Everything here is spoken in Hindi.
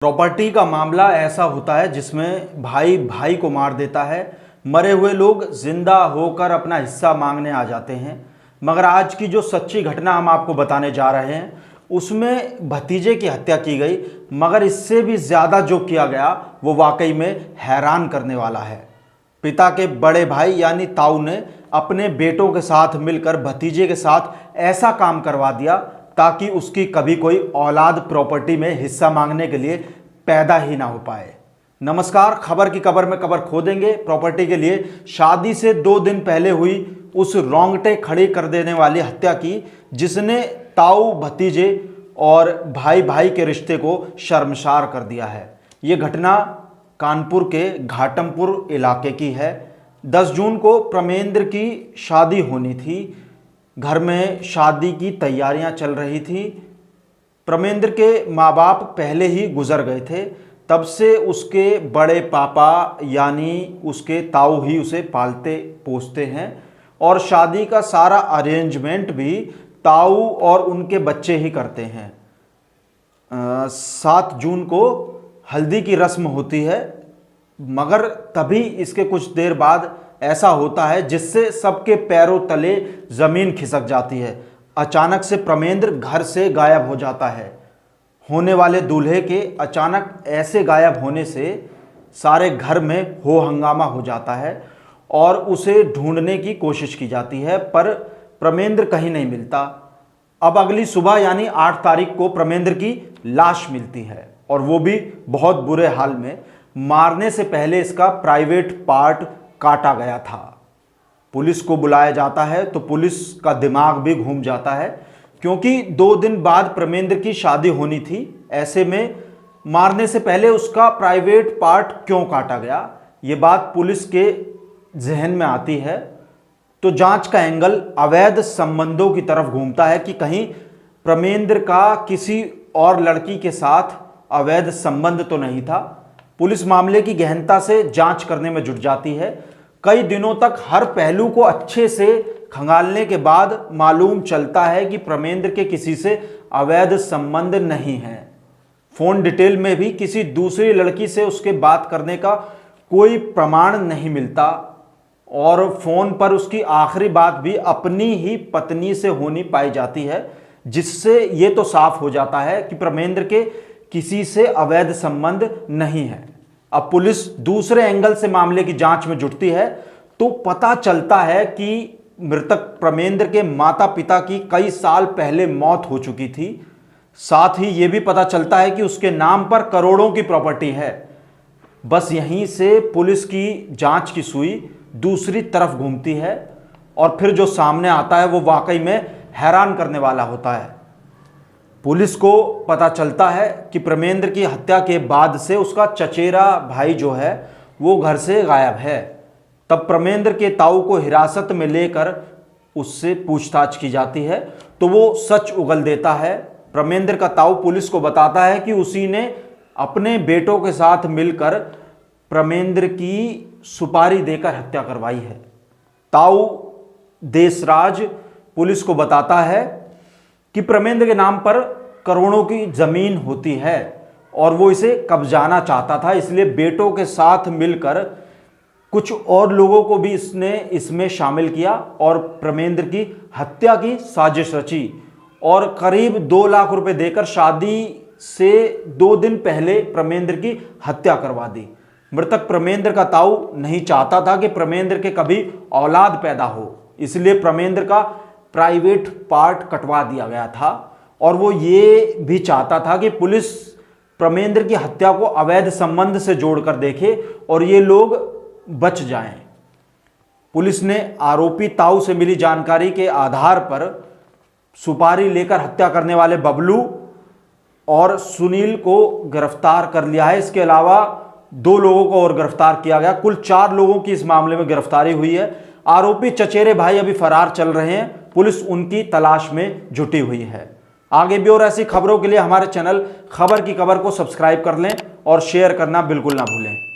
प्रॉपर्टी का मामला ऐसा होता है जिसमें भाई भाई को मार देता है। मरे हुए लोग जिंदा होकर अपना हिस्सा मांगने आ जाते हैं। मगर आज की जो सच्ची घटना हम आपको बताने जा रहे हैं उसमें भतीजे की हत्या की गई, मगर इससे भी ज़्यादा जो किया गया वो वाकई में हैरान करने वाला है। पिता के बड़े भाई यानी ताऊ ने अपने बेटों के साथ मिलकर भतीजे के साथ ऐसा काम करवा दिया ताकि उसकी कभी कोई औलाद प्रॉपर्टी में हिस्सा मांगने के लिए पैदा ही ना हो पाए। नमस्कार, खबर की कबर में कबर खो देंगे। प्रॉपर्टी के लिए शादी से 2 दिन पहले हुई उस रोंगटे खड़े कर देने वाली हत्या की जिसने ताऊ भतीजे और भाई भाई के रिश्ते को शर्मसार कर दिया है। ये घटना कानपुर के घाटमपुर इलाके की है। 10 जून को प्रमेंद्र की शादी होनी थी। घर में शादी की तैयारियां चल रही थी। प्रमेंद्र के माँ बाप पहले ही गुजर गए थे, तब से उसके बड़े पापा यानी उसके ताऊ ही उसे पालते पोसते हैं और शादी का सारा अरेंजमेंट भी ताऊ और उनके बच्चे ही करते हैं। 7 जून को हल्दी की रस्म होती है, मगर तभी इसके कुछ देर बाद ऐसा होता है जिससे सबके पैरों तले जमीन खिसक जाती है। अचानक से प्रमेंद्र घर से गायब हो जाता है। होने वाले दूल्हे के अचानक ऐसे गायब होने से सारे घर में हो हंगामा हो जाता है और उसे ढूंढने की कोशिश की जाती है, पर प्रमेंद्र कहीं नहीं मिलता। अब अगली सुबह यानी 8 तारीख को प्रमेंद्र की लाश मिलती है और वो भी बहुत बुरे हाल में। मारने से पहले इसका प्राइवेट पार्ट काटा गया था। पुलिस को बुलाया जाता है तो पुलिस का दिमाग भी घूम जाता है, क्योंकि 2 दिन बाद प्रमेंद्र की शादी होनी थी। ऐसे में मारने से पहले उसका प्राइवेट पार्ट क्यों काटा गया, ये बात पुलिस के जहन में आती है। तो जांच का एंगल अवैध संबंधों की तरफ घूमता है कि कहीं प्रमेंद्र का किसी और लड़की के साथ अवैध संबंध तो नहीं था। पुलिस मामले की गहनता से जांच करने में जुट जाती है। कई दिनों तक हर पहलू को अच्छे से खंगालने के बाद मालूम चलता है कि प्रमेंद्र के किसी से अवैध संबंध नहीं है। फोन डिटेल में भी किसी दूसरी लड़की से उसके बात करने का कोई प्रमाण नहीं मिलता और फोन पर उसकी आखिरी बात भी अपनी ही पत्नी से होनी पाई जाती है, जिससे ये तो साफ हो जाता है कि प्रमेंद्र के किसी से अवैध संबंध नहीं है। अब पुलिस दूसरे एंगल से मामले की जांच में जुटती है तो पता चलता है कि मृतक प्रमेंद्र के माता पिता की कई साल पहले मौत हो चुकी थी। साथ ही यह भी पता चलता है कि उसके नाम पर करोड़ों की प्रॉपर्टी है। बस यहीं से पुलिस की जांच की सुई दूसरी तरफ घूमती है और फिर जो सामने आता है वो वाकई में हैरान करने वाला होता है। पुलिस को पता चलता है कि प्रमेंद्र की हत्या के बाद से उसका चचेरा भाई जो है वो घर से गायब है। तब प्रमेंद्र के ताऊ को हिरासत में लेकर उससे पूछताछ की जाती है तो वो सच उगल देता है। प्रमेंद्र का ताऊ पुलिस को बताता है कि उसी ने अपने बेटों के साथ मिलकर प्रमेंद्र की सुपारी देकर हत्या करवाई है। ताऊ देशराज पुलिस को बताता है कि प्रमेंद्र के नाम पर करोड़ों की जमीन होती है और वो इसे कब्जाना चाहता था, इसलिए बेटों के साथ मिलकर कुछ और लोगों को भी इसने इसमें शामिल किया और प्रमेंद्र की हत्या की साजिश रची और करीब 2 लाख रुपए देकर शादी से 2 दिन पहले प्रमेंद्र की हत्या करवा दी। मृतक प्रमेंद्र का ताऊ नहीं चाहता था कि प्रमेंद्र के कभी औलाद पैदा हो, इसलिए प्रमेंद्र का प्राइवेट पार्ट कटवा दिया गया था और वो ये भी चाहता था कि पुलिस प्रमेंद्र की हत्या को अवैध संबंध से जोड़कर देखे और ये लोग बच जाएं। पुलिस ने आरोपी ताऊ से मिली जानकारी के आधार पर सुपारी लेकर हत्या करने वाले बबलू और सुनील को गिरफ्तार कर लिया है। इसके अलावा 2 लोगों को और गिरफ्तार किया गया। कुल 4 लोगों की इस मामले में गिरफ्तारी हुई है। आरोपी चचेरे भाई अभी फरार चल रहे हैं, पुलिस उनकी तलाश में जुटी हुई है। आगे भी और ऐसी खबरों के लिए हमारे चैनल खबर की कबर को सब्सक्राइब कर लें और शेयर करना बिल्कुल ना भूलें।